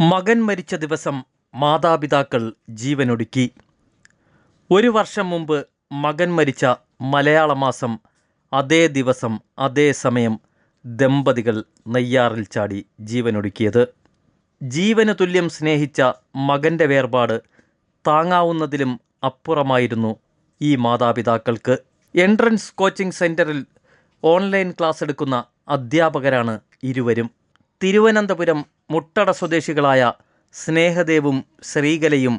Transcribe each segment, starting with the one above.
മകൻ മരിച്ച ദിവസം മാതാപിതാക്കൾ ജീവനൊടുക്കി. ഒരു വർഷം മുമ്പ് മകൻ മരിച്ച മലയാള മാസം അതേ ദിവസം അതേ സമയം ദമ്പതികൾ നെയ്യാറിൽ ചാടി ജീവനൊടുക്കിയത്. ജീവന് തുല്യം സ്നേഹിച്ച മകൻ്റെ വേർപാട് താങ്ങാവുന്നതിലും അപ്പുറമായിരുന്നു ഈ മാതാപിതാക്കൾക്ക്. എൻട്രൻസ് കോച്ചിംഗ് സെൻറ്ററിൽ ഓൺലൈൻ ക്ലാസ് എടുക്കുന്ന അധ്യാപകരാണ് ഇരുവരും. തിരുവനന്തപുരം മുട്ടട സ്വദേശികളായ സ്നേഹദേവും ശ്രീകലയും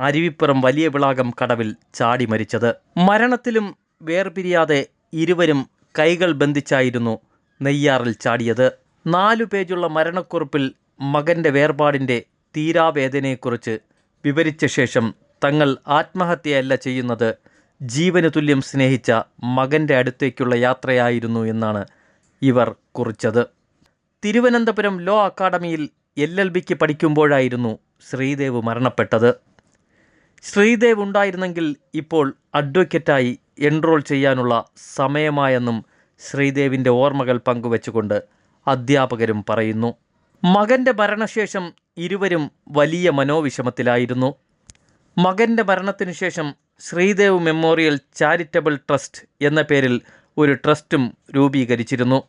അരുവിപ്പുറം വലിയ വിളാകം കടവിൽ ചാടി മരിച്ചത്. മരണത്തിലും വേർപിരിയാതെ ഇരുവരും കൈകൾ ബന്ധിച്ചായിരുന്നു നെയ്യാറിൽ ചാടിയത്. 4 പേജുള്ള മരണക്കുറിപ്പിൽ മകൻ്റെ വേർപാടിൻ്റെ തീരാവേദനയെക്കുറിച്ച് വിവരിച്ച ശേഷം തങ്ങൾ ആത്മഹത്യയല്ല ചെയ്യുന്നത്, ജീവന് തുല്യം സ്നേഹിച്ച മകൻ്റെ അടുത്തേക്കുള്ള യാത്രയായിരുന്നു എന്നാണ് ഇവർ കുറിച്ചത്. തിരുവനന്തപുരം ലോ അക്കാഡമിയിൽ LLBക്ക് പഠിക്കുമ്പോഴായിരുന്നു ശ്രീദേവ് മരണപ്പെട്ടത്. ശ്രീദേവ് ഉണ്ടായിരുന്നെങ്കിൽ ഇപ്പോൾ അഡ്വക്കേറ്റായി എൻറോൾ ചെയ്യാനുള്ള സമയമായെന്നും ശ്രീദേവിൻ്റെ ഓർമ്മകൾ പങ്കുവച്ചുകൊണ്ട് അധ്യാപകരും പറയുന്നു. മകൻ്റെ മരണശേഷം ഇരുവരും വലിയ മനോവിഷമത്തിലായിരുന്നു. മകൻ്റെ മരണത്തിനു ശേഷം ശ്രീദേവ് മെമ്മോറിയൽ ചാരിറ്റബിൾ ട്രസ്റ്റ് എന്ന പേരിൽ ഒരു ട്രസ്റ്റും രൂപീകരിച്ചിരുന്നു.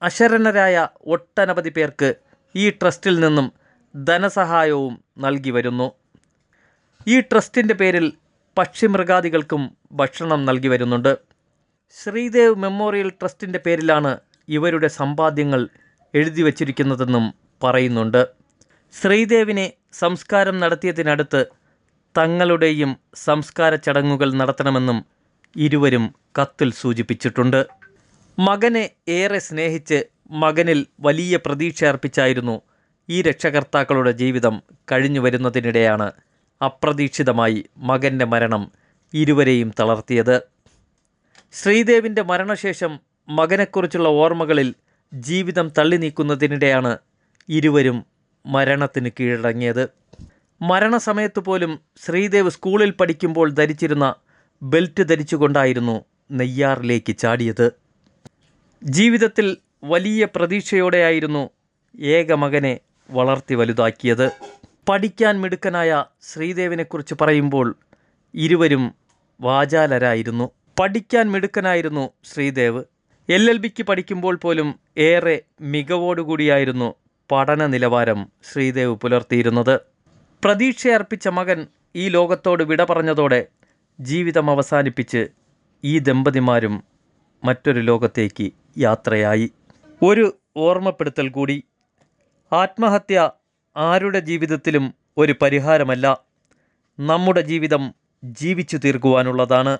അശരണരായ ഒട്ടനവധി പേർക്ക് ഈ ട്രസ്റ്റിൽ നിന്നും ധനസഹായവും നൽകി വരുന്നു. ഈ ട്രസ്റ്റിൻ്റെ പേരിൽ പക്ഷിമൃഗാദികൾക്കും ഭക്ഷണം നൽകി വരുന്നുണ്ട്. ശ്രീദേവ് മെമ്മോറിയൽ ട്രസ്റ്റിൻ്റെ പേരിലാണ് ഇവരുടെ സമ്പാദ്യങ്ങൾ എഴുതി വച്ചിരിക്കുന്നതെന്നും പറയുന്നുണ്ട്. ശ്രീദേവിനെ സംസ്കാരം നടത്തിയതിനടുത്ത് തങ്ങളുടെയും സംസ്കാര ചടങ്ങുകൾ നടത്തണമെന്നും ഇരുവരും കത്തിൽ സൂചിപ്പിച്ചിട്ടുണ്ട്. മകനെ ഏറെ സ്നേഹിച്ച് മകനിൽ വലിയ പ്രതീക്ഷ അർപ്പിച്ചായിരുന്നു ഈ രക്ഷകർത്താക്കളുടെ ജീവിതം കഴിഞ്ഞു വരുന്നതിനിടെയാണ് അപ്രതീക്ഷിതമായി മകൻ്റെ മരണം ഇരുവരെയും തളർത്തിയത്. ശ്രീദേവിൻ്റെ മരണശേഷം മകനെക്കുറിച്ചുള്ള ഓർമ്മകളിൽ ജീവിതം തള്ളി നീക്കുന്നതിനിടെയാണ് ഇരുവരും മരണത്തിന് കീഴടങ്ങിയത്. മരണസമയത്ത് പോലും ശ്രീദേവ് സ്കൂളിൽ പഠിക്കുമ്പോൾ ധരിച്ചിരുന്ന ബെൽറ്റ് ധരിച്ചുകൊണ്ടായിരുന്നു നെയ്യാറിലേക്ക് ചാടിയത്. ജീവിതത്തിൽ വലിയ പ്രതീക്ഷയോടെയായിരുന്നു ഏക മകനെ വളർത്തി വലുതാക്കിയത്. പഠിക്കാൻ മിടുക്കനായ ശ്രീദേവിനെക്കുറിച്ച് പറയുമ്പോൾ ഇരുവരും വാചാലരായിരുന്നു. പഠിക്കാൻ മിടുക്കനായിരുന്നു ശ്രീദേവ്. LLBക്ക് പഠിക്കുമ്പോൾ പോലും ഏറെ മികവോടുകൂടിയായിരുന്നു പഠന നിലവാരം ശ്രീദേവ് പുലർത്തിയിരുന്നത്. പ്രതീക്ഷയർപ്പിച്ച മകൻ ഈ ലോകത്തോട് വിട പറഞ്ഞതോടെ ജീവിതം അവസാനിപ്പിച്ച് ഈ ദമ്പതിമാരും മറ്റൊരു ലോകത്തേക്ക് യാത്രയായി. ഒരു ഓർമ്മപ്പെടുത്തൽ കൂടി: ആത്മഹത്യ ആരുടെ ജീവിതത്തിലും ഒരു പരിഹാരമല്ല. നമ്മുടെ ജീവിതം ജീവിച്ചു തീർക്കുവാനുള്ളതാണ്.